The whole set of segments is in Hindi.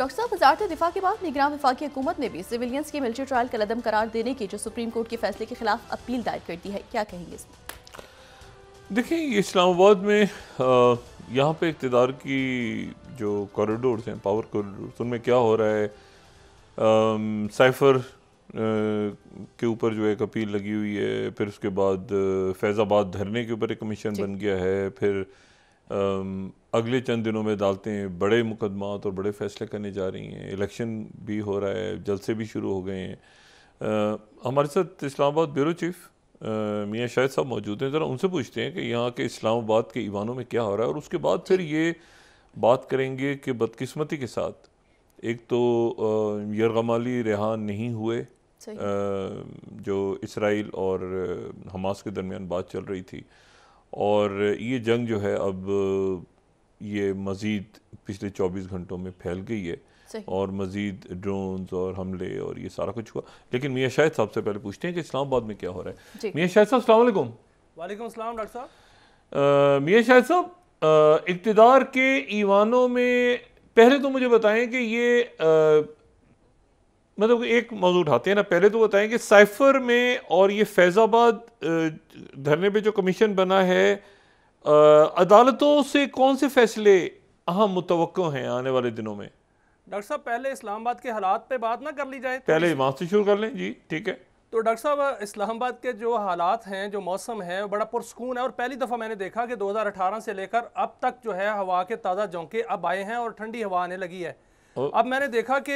डॉक्टर साहब, वज़ारत दिफा के बाद निगरान वफाकी हुकूमत ने भी सिविलियंस के मिलिट्री ट्रायल का लदम करार देने की जो सुप्रीम कोर्ट के फैसले के खिलाफ अपील दायर कर दी है, क्या कहेंगे इसमें? देखिए, इस्लामाबाद में यहाँ पे इक़्तिदार की जो कॉरिडोर्स हैं, पावर कॉरिडोर्स, उनमें क्या हो रहा है। साइफर के ऊपर जो एक अपील लगी हुई है, फिर उसके बाद फैज़ाबाद धरने के ऊपर एक कमीशन बन गया है, फिर अगले चंद दिनों में अदालतें बड़े मुकदमात और बड़े फैसले करने जा रही हैं। इलेक्शन भी हो रहा है, जलसे भी शुरू हो गए हैं। हमारे साथ इस्लामाबाद ब्यूरो चीफ मियाँ शाहिद साहब मौजूद हैं। ज़रा उनसे पूछते हैं कि यहाँ के इस्लामाबाद के ईवानों में क्या हो रहा है, और उसके बाद फिर ये बात करेंगे कि बदकिस्मती के साथ एक तो यरगमाली रिहा नहीं हुए, जो इसराइल और हमास के दरमियान बात चल रही थी, और ये जंग जो है अब ये मज़ीद पिछले 24 घंटों में फैल गई है, और मज़ीद ड्रोन्स और हमले और ये सारा कुछ हुआ। लेकिन मियाँ शाहिद साहब से पहले पूछते हैं कि इस्लामाबाद में क्या हो रहा है। मियाँ शाहिद साहब, अस्सलाम वालेकुम। वालेकुम अस्सलाम डॉक्टर साहब। मियाँ शाहिद साहब, इक़्तिदार के ईवानों में पहले तो मुझे बताएं कि ये मतलब एक मौजूद उठाते हैं ना, पहले तो बताएं कि साइफर में और ये फैज़ाबाद धरने पे जो कमीशन बना है, अदालतों से कौन से फैसले अहम मुतवक्को हैं आने वाले दिनों में? डॉक्टर साहब, पहले इस्लामाबाद के हालात पे बात ना कर ली जाए? पहले वहाँ से शुरू कर लें। जी ठीक है। तो डॉक्टर साहब, इस्लामाबाद के जो हालात हैं, जो मौसम है, बड़ा पुरसकून है। और पहली दफ़ा मैंने देखा कि 2018 से लेकर अब तक जो है हवा के ताज़ा झोंके अब आए हैं और ठंडी हवा आने लगी है। अब मैंने देखा कि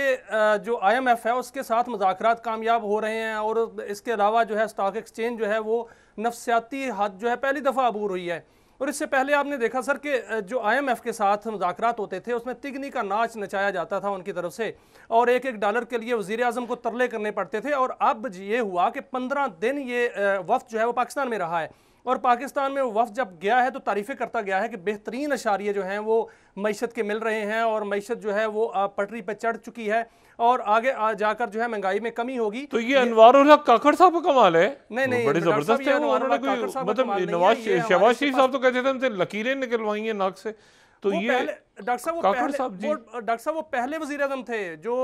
जो IMF है उसके साथ मुज़ाकरात कामयाब हो रहे हैं, और इसके अलावा जो है स्टॉक एक्सचेंज जो है वो नफसियाती हद जो है पहली दफ़ा अबूर हुई है। और इससे पहले आपने देखा सर कि जो IMF के साथ मुज़ाकरात होते थे उसमें तिगनी का नाच नचाया जाता था उनकी तरफ से, और एक एक डॉलर के लिए वज़ीर आज़म को तरले करने पड़ते थे। और अब ये हुआ कि 15 दिन ये वफ़द जो है वो पाकिस्तान में रहा है, और पाकिस्तान में वफ़द जब गया है तो तारीफ़ें करता गया है कि बेहतरीन अशारिये जो हैं वो मईशत के मिल रहे हैं, और मईशत जो है वो पटरी पर चढ़ चुकी है, और आगे जाकर जो है महंगाई में कमी होगी। तो ये अनवारुल हक काकड़ साहब का कमाल है। नहीं, बड़े जबरदस्त है। उन्होंने कोई मतलब शहबाज शरीफ साहब तो कहते थे हमसे लकीरें निकलवाई हैं नाक से। तो ये डॉक्टर साहब वो पहले वज़ीर आज़म थे जो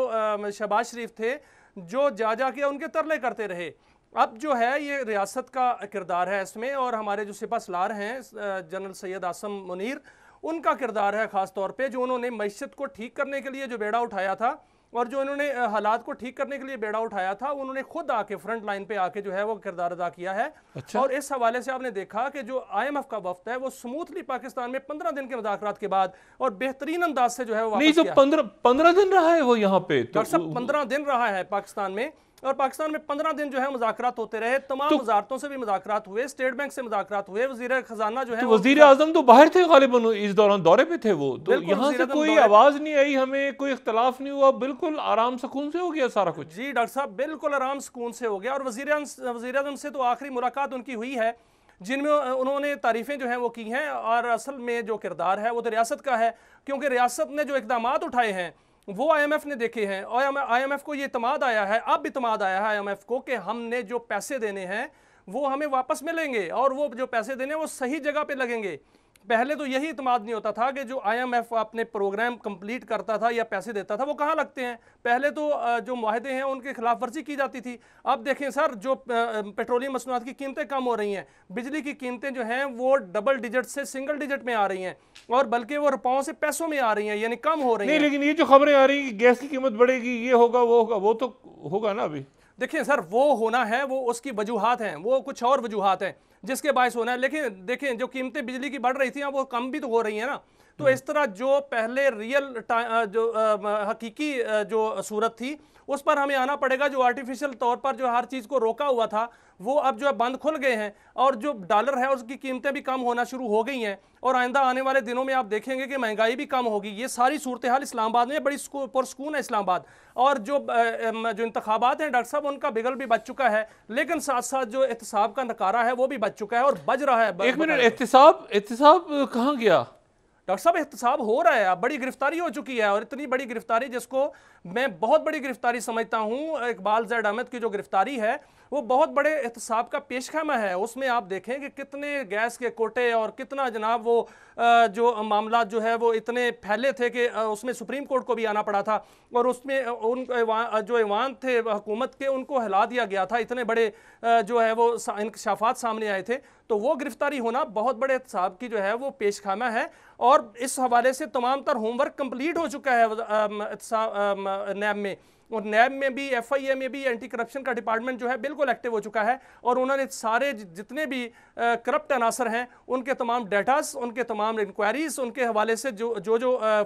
शहबाज शरीफ थे, जो जा के उनके तरले करते रहे। अब जो है ये रियासत का किरदार है इसमें, और हमारे जो सिपा सलार हैं जनरल सैयद आसम मुनीर, उनका किरदार है ख़ास तौर पे, जो उन्होंने मईशत को ठीक करने के लिए जो बेड़ा उठाया था, और जो उन्होंने हालात को ठीक करने के लिए बेड़ा उठाया था, उन्होंने खुद आके फ्रंट लाइन पे आके जो है वो किरदार अदा किया है। अच्छा। और इस हवाले से आपने देखा कि जो IMF का वफ्द है वो स्मूथली पाकिस्तान में 15 दिन के मुज़ाकरात के बाद और बेहतरीन अंदाज से जो है वो नहीं, जो 15 दिन रहा है वो यहाँ पे, डॉक्टर साहब 15 दिन रहा है पाकिस्तान में, और पाकिस्तान में 15 दिन जो है मुज़ाकरात होते रहे। तमाम वजारतों से भी मुज़ाकरात हुए, स्टेट बैंक से मुज़ाकरात हुए, वज़ीर खजाना जो है, वज़ीर आज़म तो बाहर थे गालिबन, इस दौरान दौरे पे थे वो, तो यहाँ से कोई आवाज़ नहीं आई, हमें कोई इख्तलाफ नहीं हुआ, बिल्कुल आराम सुकून से हो गया सारा कुछ। जी डॉक्टर साहब, बिल्कुल आराम सुकून से हो गया। और वज़ीर आज़म से तो आखिरी मुलाकात उनकी हुई है जिनमें उन्होंने तारीफ़ें जो हैं वो की हैं, और असल में जो किरदार है वो तो रियासत का है, क्योंकि रियासत ने जो इक़दामात उठाए हैं वो IMF ने देखे हैं, और IMF को ये इत्मीनान आया है, अब इत्मीनान आया है IMF को कि हमने जो पैसे देने हैं वो हमें वापस मिलेंगे, और वो जो पैसे देने हैं वो सही जगह पे लगेंगे। पहले तो यही इत्मीनान नहीं होता था कि जो IMF अपने प्रोग्राम कंप्लीट करता था या पैसे देता था वो कहाँ लगते हैं, पहले तो जो मुआहदे हैं उनकी खिलाफ वर्जी की जाती थी। अब देखें सर, जो पेट्रोलियम मसनूआत की कीमतें कम हो रही हैं, बिजली की कीमतें जो हैं वो डबल डिजिट से सिंगल डिजिट में आ रही हैं, और बल्कि वो रुपयों से पैसों में आ रही हैं, यानी कम हो रही हैं। लेकिन ये जो खबरें आ रही हैं गैस की कीमत बढ़ेगी, ये होगा वो होगा, वो तो होगा ना अभी। देखिए सर, वो होना है, वो उसकी वजूहात हैं, वो कुछ और वजूहात हैं जिसके बायस होना है। लेकिन देखें, जो कीमतें बिजली की बढ़ रही थी वो कम भी तो हो रही है ना। तो इस तरह जो पहले रियल जो हकीकी जो सूरत थी उस पर हमें आना पड़ेगा। जो आर्टिफिशियल तौर पर जो हर चीज़ को रोका हुआ था वो अब जो है बंद खुल गए हैं, और जो डॉलर है उसकी कीमतें भी कम होना शुरू हो गई हैं, और आइंदा आने वाले दिनों में आप देखेंगे कि महंगाई भी कम होगी। ये सारी सूरत हाल इस्लामाबाद में बड़ी पुरसकून है इस्लामाबाद, और जो इंतखाबात हैं डॉक्टर साहब उनका बिगल भी बच चुका है, लेकिन साथ साथ जो एहतसाब का नकारा है वो भी बच चुका है और बज रहा है। एक मिनट, एहतसाब कहाँ गया? डॉक्टर साहब एहतसाब हो रहा है, अब बड़ी गिरफ्तारी हो चुकी है, और इतनी बड़ी गिरफ्तारी जिसको मैं बहुत बड़ी गिरफ्तारी समझता हूं। इकबाल जैद अहमद की जो गिरफ्तारी है वो बहुत बड़े एहतसाब का पेशखामा है। उसमें आप देखें कि कितने गैस के कोटे और कितना जनाब वो जो मामला जो है वो इतने फैले थे कि उसमें सुप्रीम कोर्ट को भी आना पड़ा था, और उसमें उन जो ऐवान थे हुकूमत के उनको हिला दिया गया था। इतने बड़े जो है वो इंकशाफात सामने आए थे। तो वो गिरफ्तारी होना बहुत बड़े एहतसाब की जो है वो पेशखामा है, और इस हवाले से तमाम तर होमवर्क कंप्लीट हो चुका है नैब में, और नैब में भी FIA में भी एंटी करप्शन का डिपार्टमेंट जो है बिल्कुल एक्टिव हो चुका है, और उन्होंने सारे जितने भी करप्ट अनासर हैं उनके तमाम डेटास, उनके तमाम इंक्वायरीज, उनके हवाले से जो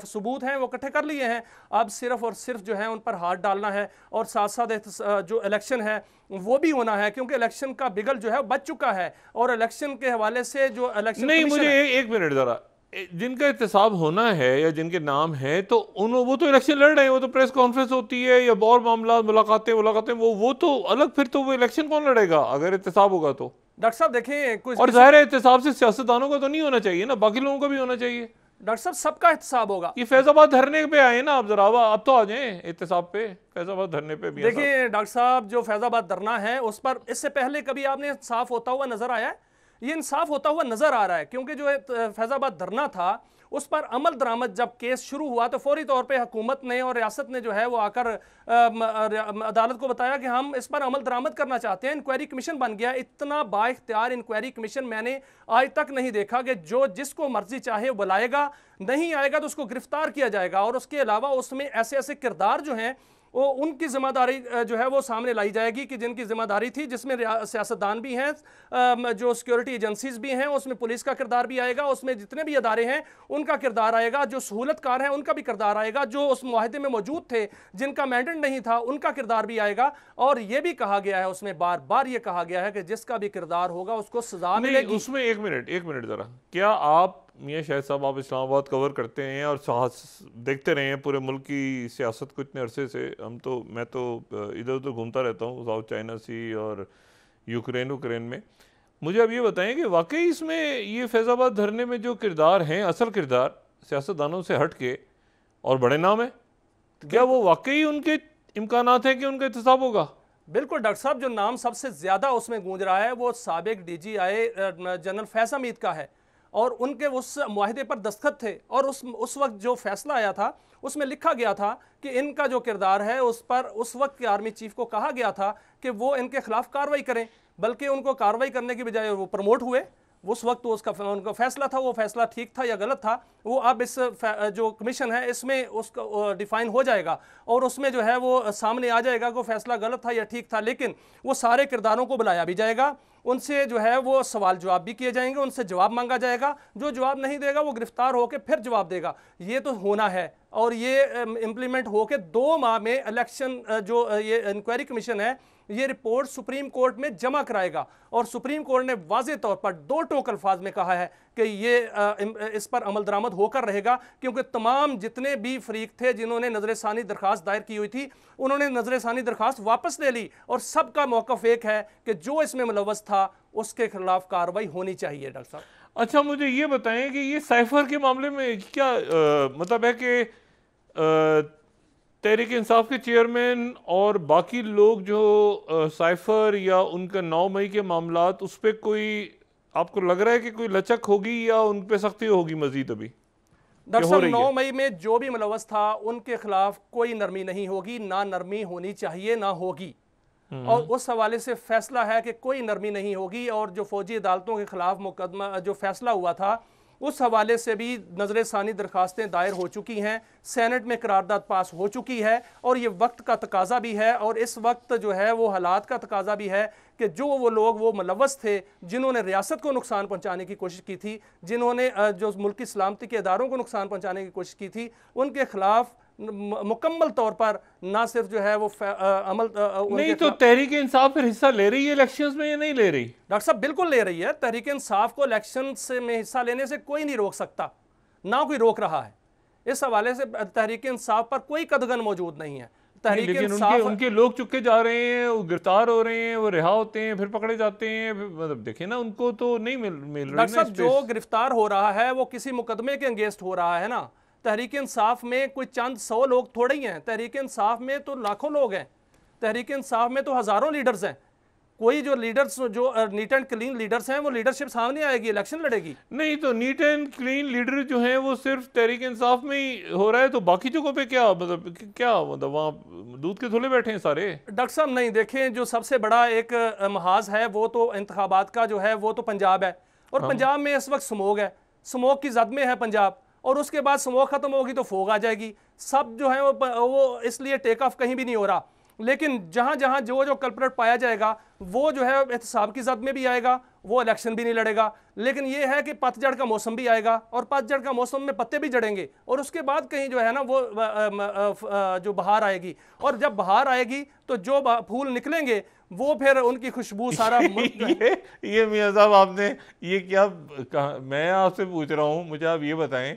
सबूत हैं वो इकट्ठे कर लिए हैं। अब सिर्फ और सिर्फ जो है उन पर हाथ डालना है, और साथ साथ जो इलेक्शन है वो भी होना है, क्योंकि इलेक्शन का बिगल जो है बच चुका है, और इलेक्शन के हवाले से जो इलेक्शन नहीं, मुझे एक मिनट जरा, जिनका एहतसाब होना है या जिनके नाम है तो वो तो इलेक्शन लड़ रहे हैं, वो तो प्रेस कॉन्फ्रेंस होती है या और मामला मुलाकातें वो तो अलग, फिर तो वो इलेक्शन कौन लड़ेगा अगर एहतसाब होगा तो? डॉक्टर साहब देखें कुछ, और जाहिर है एहतसाब से सियासतदानों का तो नहीं होना चाहिए ना, बाकी लोगों का भी होना चाहिए। डॉक्टर साहब सबका एहतसाब होगा। ये फैजाबाद धरने पे आए ना, आप जरा अब तो आ जाएं एहतसाब पे, फैजाबाद धरने पे भी। देखिए डॉक्टर साहब, जो फैजाबाद धरना है उस पर इससे पहले कभी आपने इंसाफ होता हुआ नजर आया है? ये इंसाफ होता हुआ नजर आ रहा है, क्योंकि जो फैजाबाद धरना था उस पर अमल दरामद जब केस शुरू हुआ तो फौरी तौर पे हुकूमत ने और रियासत ने जो है वो आकर अदालत को बताया कि हम इस पर अमल दरामद करना चाहते हैं। इंक्वायरी कमीशन बन गया। इतना बाइख्तियार इंक्वायरी कमीशन मैंने आज तक नहीं देखा कि जो जिसको मर्जी चाहे वो बुलाएगा, नहीं आएगा तो उसको गिरफ्तार किया जाएगा, और उसके अलावा उसमें ऐसे ऐसे किरदार जो हैं वो उनकी जिम्मेदारी जो है वो सामने लाई जाएगी कि जिनकी जिम्मेदारी थी, जिसमें सियासतदान भी हैं, जो सिक्योरिटी एजेंसीज भी हैं, उसमें पुलिस का किरदार भी आएगा, उसमें जितने भी अदारे हैं उनका किरदार आएगा, जो सहूलतकार हैं उनका भी किरदार आएगा, जो उस मुआहदे में मौजूद थे जिनका मैंडेट नहीं था उनका किरदार भी आएगा। और ये भी कहा गया है, उसमें बार बार ये कहा गया है कि जिसका भी किरदार होगा उसको सजा मिलेगी। उसमें एक मिनट जरा, क्या आप मियां शाहिद साहब, आप इस्लामाबाद कवर करते हैं और देखते रहे हैं पूरे मुल्क की सियासत को इतने अरसे से, मैं तो इधर उधर घूमता रहता हूँ साउथ चाइना सी और यूक्रेन में। मुझे अब ये बताएं कि वाकई इसमें ये फैज़ाबाद धरने में जो किरदार हैं, असल किरदार सियासतदानों से हट के और बड़े नाम है, क्या वो वाकई उनके इम्कानात है कि उनका एहतसाब होगा? बिल्कुल डॉक्टर साहब, जो नाम सबसे ज्यादा उसमें गूंज रहा है वो साबिक DGI जनरल फैज़ हमीद का है, और उनके उस मुआहदे पर दस्तखत थे, और उस वक्त जो फैसला आया था उसमें लिखा गया था कि इनका जो किरदार है उस पर उस वक्त के आर्मी चीफ को कहा गया था कि वो इनके खिलाफ कार्रवाई करें, बल्कि उनको कार्रवाई करने की बजाय वो प्रमोट हुए। उस वक्त तो उनका फैसला था, वो फैसला ठीक था या गलत था वो अब इस जो कमीशन है इसमें उसका डिफाइन हो जाएगा, और उसमें जो है वो सामने आ जाएगा कि फैसला गलत था या ठीक था। लेकिन वो सारे किरदारों को बुलाया भी जाएगा, उनसे जो है वो सवाल जवाब भी किए जाएंगे, उनसे जवाब मांगा जाएगा, जो जवाब नहीं देगा वो गिरफ्तार होकर फिर जवाब देगा। ये तो होना है, और ये इम्प्लीमेंट होकर 2 माह में इलेक्शन जो ये इंक्वायरी कमीशन है ये रिपोर्ट सुप्रीम कोर्ट में जमा कराएगा, और सुप्रीम कोर्ट ने वाज़े तौर पर 2 टोक अल्फाज में कहा है कि ये इस पर अमल दरामद होकर रहेगा, क्योंकि तमाम जितने भी फरीक थे जिन्होंने नजरसानी दरखास्त दायर की हुई थी उन्होंने नजरसानी दरखास्त वापस ले ली, और सबका मौक़िफ़ एक है कि जो इसमें मुलव्वस था उसके खिलाफ कार्रवाई होनी चाहिए। डॉक्टर साहब, अच्छा मुझे ये बताएं कि ये साइफर के मामले में क्या मतलब है कि तहरीक इंसाफ के चेयरमैन और बाकी लोग जो साइफर या उनका 9 मई के मामलात, उस पर कोई आपको लग रहा है कि कोई लचक होगी या उन पे सख्ती होगी मजीद? अभी डॉक्टर साहब 9 मई में जो भी मुलव्वस था उनके खिलाफ कोई नरमी नहीं होगी, ना नरमी होनी चाहिए ना होगी, और उस हवाले से फैसला है कि कोई नरमी नहीं होगी। और जो फौजी अदालतों के खिलाफ मुकदमा जो फैसला हुआ था उस हवाले से भी नजरसानी दरखास्तें दायर हो चुकी हैं, सेनेट में करारदाद पास हो चुकी है, और ये वक्त का तकाजा भी है, और इस वक्त जो है वो हालात का तकाजा भी है कि जो वो लोग वो मुलव्वस थे जिन्होंने रियासत को नुकसान पहुंचाने की कोशिश की थी, जिन्होंने जो मुल्की सलामती के इदारों को नुकसान पहुंचाने की कोशिश की थी, उनके खिलाफ मुकम्मल तौर पर ना सिर्फ जो है वो अमल नहीं, तो तहरीक इंसाफ फिर हिस्सा ले रही है इलेक्शंस में या नहीं ले रही? डॉक्टर साहब बिल्कुल ले रही है। तहरीक इंसाफ को इलेक्शन में हिस्सा लेने से कोई नहीं रोक सकता, ना कोई रोक रहा है। इस हवाले से तहरीक इंसाफ पर कोई कदगन मौजूद नहीं है। लेकिन उनके लोग चुके जा रहे हैं, वो गिरफ्तार हो रहे हैं, वो रिहा होते हैं, फिर पकड़े जाते हैं, मतलब देखिए ना, उनको तो नहीं मिल रही ना। जो गिरफ्तार हो रहा है वो किसी मुकदमे के अगेंस्ट हो रहा है ना। तहरीक इंसाफ में कोई चंद 100 लोग थोड़े ही हैं, तहरीक इंसाफ में तो लाखों लोग हैं, तहरीक इंसाफ में तो हजारों लीडर्स हैं। कोई जो लीडर्स, जो नीट एंड क्लीन लीडर्स हैं, वो लीडरशिप सामने आएगी, इलेक्शन लड़ेगी। नहीं तो नीट एंड क्लीन लीडर जो हैं वो सिर्फ तहरीक इंसाफ में ही हो रहा है, तो बाकी जगहों पे क्या मतलब वहाँ दूध के थोले बैठे हैं सारे। डॉक्टर साहब नहीं, देखें जो सबसे बड़ा एक महाज है वो तो इंतखाबात का जो है वो तो पंजाब है, और पंजाब में इस वक्त स्मोक है, स्मोक की जद में है पंजाब, और उसके बाद स्मोक खत्म होगी तो फोग आ जाएगी। सब जो है वो इसलिए टेक ऑफ कहीं भी नहीं हो रहा। लेकिन जहां जहां जो कल्प्रेट पाया जाएगा वो जो है एहतसाब की जद में भी आएगा, वो इलेक्शन भी नहीं लड़ेगा। लेकिन ये है कि पतझड़ का मौसम भी आएगा, और पतझड़ का मौसम में पत्ते भी जड़ेंगे, और उसके बाद कहीं जो है ना वो जो बहार आएगी, और जब बहार आएगी तो जो फूल निकलेंगे वो फिर उनकी खुशबू सारा ये मियां साहब आपने ये क्या कहा? मैं आपसे पूछ रहा हूँ, मुझे आप ये बताएं,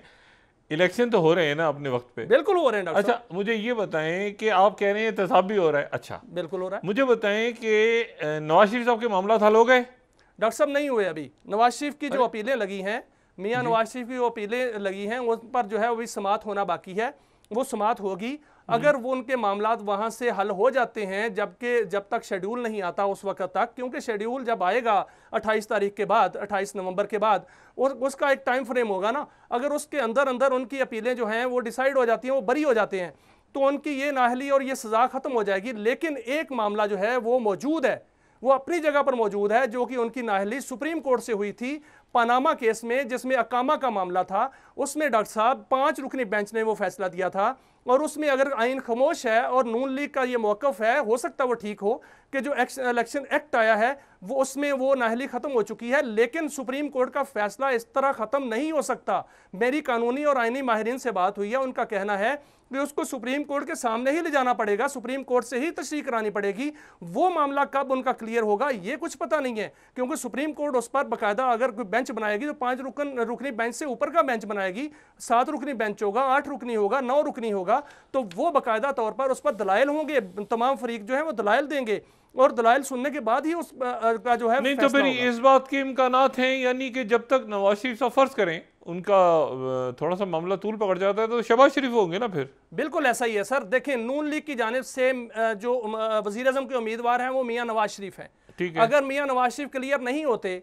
इलेक्शन तो हो रहे हैं ना अपने वक्त पे? बिल्कुल हो रहे हैं। अच्छा मुझे ये बताएं कि आप कह रहे हैं एहतसाब भी हो रहा है, अच्छा बिल्कुल हो रहा है। मुझे बताएं कि नवाज शरीफ साहब के मामला हल हो गए? डॉक्टर साहब नहीं हुए अभी। नवाज शरीफ की जो अपीलें लगी हैं, मियां नवाज शरीफ की जो अपीलें लगी हैं उस पर जो है अभी समाअत होना बाकी है, वो समाअत होगी। अगर वो उनके मामलात वहां से हल हो जाते हैं, जब तक शेड्यूल नहीं आता उस वक्त तक, क्योंकि शेड्यूल जब आएगा 28 तारीख के बाद, 28 नवंबर के बाद, उसका एक टाइम फ्रेम होगा ना। अगर उसके अंदर अंदर उनकी अपीलें जो हैं वो डिसाइड हो जाती हैं, वो बरी हो जाते हैं, तो उनकी ये नाहली और ये सज़ा ख़त्म हो जाएगी। लेकिन एक मामला जो है वो मौजूद है, वो अपनी जगह पर मौजूद है, जो कि उनकी नाहली सुप्रीम कोर्ट से हुई थी पनामा केस में, जिसमें अकामा का मामला था। उसमें डॉक्टर साहब 5 रुकनी बेंच ने वो फैसला दिया था, और उसमें अगर आइन खामोश है और नून लीग का ये मौक़िफ़ है, हो सकता है वो ठीक हो कि जो इलेक्शन एक्ट आया है वो उसमें वो नाहली ख़त्म हो चुकी है। लेकिन सुप्रीम कोर्ट का फैसला इस तरह ख़त्म नहीं हो सकता। मेरी कानूनी और आइनी माहिरीन से बात हुई है, उनका कहना है कि उसको सुप्रीम कोर्ट के सामने ही ले जाना पड़ेगा, सुप्रीम कोर्ट से ही तशरीह करानी पड़ेगी। वो मामला कब उनका क्लियर होगा ये कुछ पता नहीं है, क्योंकि सुप्रीम कोर्ट उस पर बाकायदा अगर कोई बेंच बनाएगी तो 5 रुकनी बेंच से ऊपर का बेंच बनाएगी, 7 रुकनी बेंच होगा, 8 रुकनी होगा, 9 रुकनी होगा, तो वो बाकायदा तौर पर उस पर दलाइल होंगे, तमाम फरीक जो है वो दलाइल देंगे, और दलाइल सुनने के बाद ही उस का जो है नहीं। तो फिर इस बात के इम्कानात हैं, यानी कि जब तक नवाज शरीफ साहब फर्ज करें उनका थोड़ा सा मामला तूल पकड़ जाता है तो शहबाज शरीफ होंगे ना फिर? बिल्कुल ऐसा ही है सर। देखें, नून लीग की जानिब से जो वजीर आज़म के उम्मीदवार हैं वो मियां नवाज शरीफ हैं। ठीक है, अगर मियां नवाज शरीफ क्लियर नहीं होते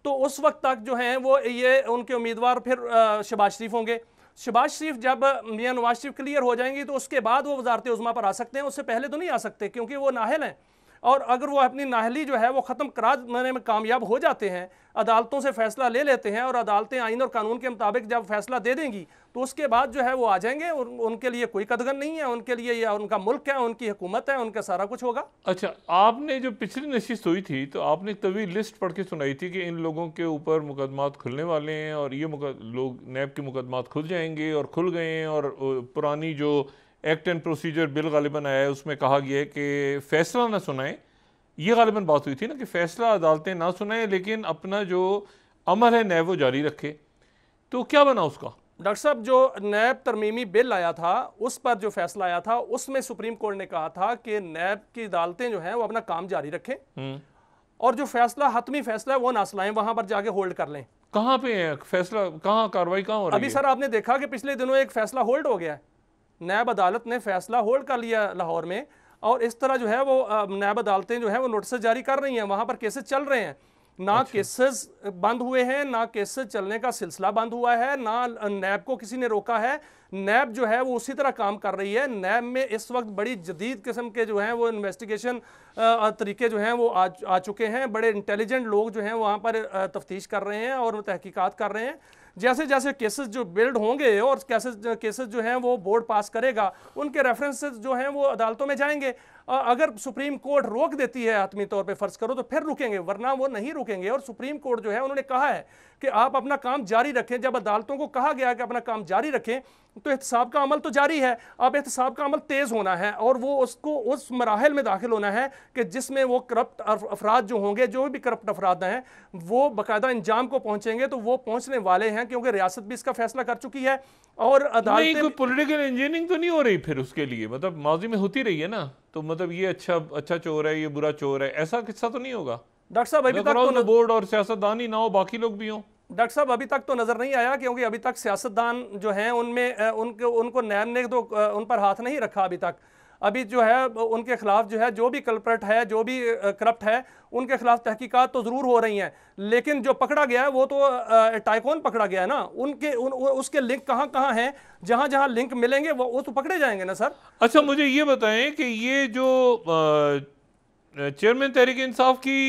तो उस वक्त तक जो हैं वो ये उनके उम्मीदवार फिर शहबाज शरीफ होंगे। शहबाज शरीफ जब मियां नवाज शरीफ क्लियर हो जाएंगी तो उसके बाद वो वजारत उज़्मा पर आ सकते हैं, उससे पहले तो नहीं आ सकते, क्योंकि वो नाहल हैं। और अगर वो अपनी नाहली जो है वो ख़त्म कराने में कामयाब हो जाते हैं, अदालतों से फैसला ले लेते हैं, और अदालतें आइन और कानून के मुताबिक जब फैसला दे देंगी तो उसके बाद जो है वो आ जाएंगे, और उनके लिए कोई कदगन नहीं है, उनके लिए ये उनका मुल्क है, उनकी हुकूमत है, उनका सारा कुछ होगा। अच्छा, आपने जो पिछली नशिस्त हुई थी तो आपने तवील लिस्ट पढ़ के सुनाई थी कि इन लोगों के ऊपर मुकदमात खुलने वाले हैं, और ये लोग नैब के मुकदमात खुल जाएंगे, और खुल गए हैं। और पुरानी जो एक्ट एंड प्रोसीजर बिल गालिबन आया है उसमें कहा गया है कि फैसला ना सुनाएं। ये गालिबन बात हुई थी ना कि फैसला अदालतें ना सुनाएं, लेकिन अपना जो अमल है नैब वो जारी रखे। तो क्या बना उसका? डॉक्टर साहब, जो नैब तरमीमी बिल आया था उस पर जो फैसला आया था उसमें सुप्रीम कोर्ट ने कहा था कि नैब की अदालतें जो हैं वो अपना काम जारी रखें, और जो फैसला हतमी फैसला है वो ना सुनाएं, वहां पर जाके होल्ड कर लें। कहाँ पे है फैसला, कहाँ कार्रवाई कहाँ हो रही है? अभी सर आपने देखा कि पिछले दिनों एक फैसला होल्ड हो गया है, नैब अदालत ने फैसला होल्ड कर लिया लाहौर में, और इस तरह जो है वो नैब अदालतें जो है वो नोटिस जारी कर रही हैं, वहाँ पर केसेस चल रहे हैं। ना अच्छा। केसेस बंद हुए हैं, ना केसेस चलने का सिलसिला बंद हुआ है, ना नैब को किसी ने रोका है। नैब जो है वो उसी तरह काम कर रही है। नैब में इस वक्त बड़ी जदीद किस्म के जो हैं वो इन्वेस्टिगेशन तरीके जो हैं वो आ चुके हैं। बड़े इंटेलिजेंट लोग जो हैं वहाँ पर तफ्तीश कर रहे हैं और तहकीकात कर रहे हैं। जैसे जैसे केसेस जो बिल्ड होंगे और केसेस जो हैं वो बोर्ड पास करेगा, उनके रेफरेंसेस जो हैं वो अदालतों में जाएंगे। अगर सुप्रीम कोर्ट रोक देती है आतमी तौर पे फ़र्ज़ करो तो फिर रुकेंगे, वरना वो नहीं रुकेंगे। और सुप्रीम कोर्ट जो है उन्होंने कहा है कि आप अपना काम जारी रखें। जब अदालतों को कहा गया कि अपना काम जारी रखें तो एहतसाब का अमल तो जारी है, अब एहतसाब का अमल तेज़ होना है और वो उसको उस मराहल में दाखिल होना है कि जिसमें वो करप्ट अफराद जो होंगे, जो भी करप्ट अफराद हैं, वो बाकायदा इंजाम को पहुँचेंगे। तो वो पहुँचने वाले हैं, क्योंकि रियासत भी इसका फैसला कर चुकी है और अदालतें कोई पॉलिटिकल इंजीनियरिंग तो नहीं हो रही फिर उसके लिए, मतलब माजी में होती रही है ना, तो मतलब ये अच्छा चोर है, ये बुरा चोर है, ऐसा किस्सा तो नहीं होगा? डॉक्टर साहब अभी तक तो बोर्ड और सियासतदान ही ना हो, बाकी लोग भी हों। डॉक्टर साहब अभी तक तो नजर नहीं आया, क्योंकि अभी तक सियासतदान जो हैं उनमें उनको नैब ने तो उन पर हाथ नहीं रखा अभी तक। अभी जो है उनके खिलाफ जो है जो भी कल्प्रेट है, जो भी करप्ट है, उनके खिलाफ तहकीकात तो जरूर हो रही हैं, लेकिन जो पकड़ा गया है वो तो टाइकून पकड़ा गया है ना, उसके लिंक कहाँ कहाँ हैं, जहाँ जहाँ लिंक मिलेंगे वो तो पकड़े जाएंगे ना सर। अच्छा मुझे ये बताएं कि ये जो चेयरमैन तहरीक इंसाफ की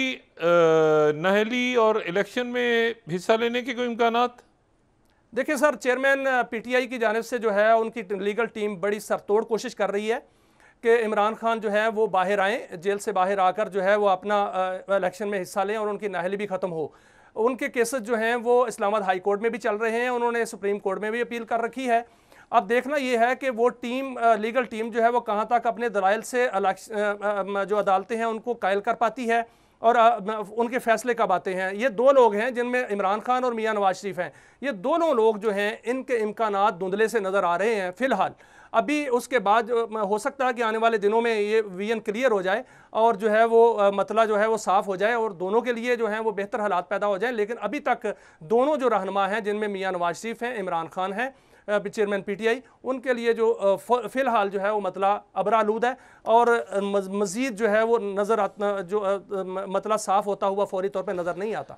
नाअहली और इलेक्शन में हिस्सा लेने के कोई इम्कानात? देखिए सर, चेयरमैन पीटीआई की जानिब से जो है उनकी लीगल टीम बड़ी सरतोड़ कोशिश कर रही है कि इमरान खान जो है वो बाहर आएँ, जेल से बाहर आकर जो है वो अपना इलेक्शन में हिस्सा लें और उनकी नाअहली भी ख़त्म हो। उनके केसेस जो हैं वो इस्लामाबाद हाई कोर्ट में भी चल रहे हैं, उन्होंने सुप्रीम कोर्ट में भी अपील कर रखी है। अब देखना ये है कि वो टीम लीगल टीम जो है वो कहाँ तक अपने दलाइल से जो अदालतें हैं उनको कायल कर पाती है और उनके फैसले कब आते हैं। ये दो लोग हैं जिनमें इमरान खान और मियां नवाज शरीफ हैं, ये दोनों लोग जो हैं इनके इम्कानात धुंधले से नज़र आ रहे हैं फ़िलहाल। अभी उसके बाद हो सकता है कि आने वाले दिनों में ये विजन क्लियर हो जाए और जो है वो मतला जो है वो साफ़ हो जाए और दोनों के लिए जो है वो बेहतर हालात पैदा हो जाए। लेकिन अभी तक दोनों जो रहनुमा हैं, जिनमें मियां नवाज शरीफ हैं, इमरान खान हैं, चेयरमैन पीटीआई, उनके लिए जो फ़िलहाल जो है वो मतला अबरालूद है और मज़ीद जो है वो नज़र आता जो मतला साफ़ होता हुआ फौरी तौर पर नज़र नहीं आता।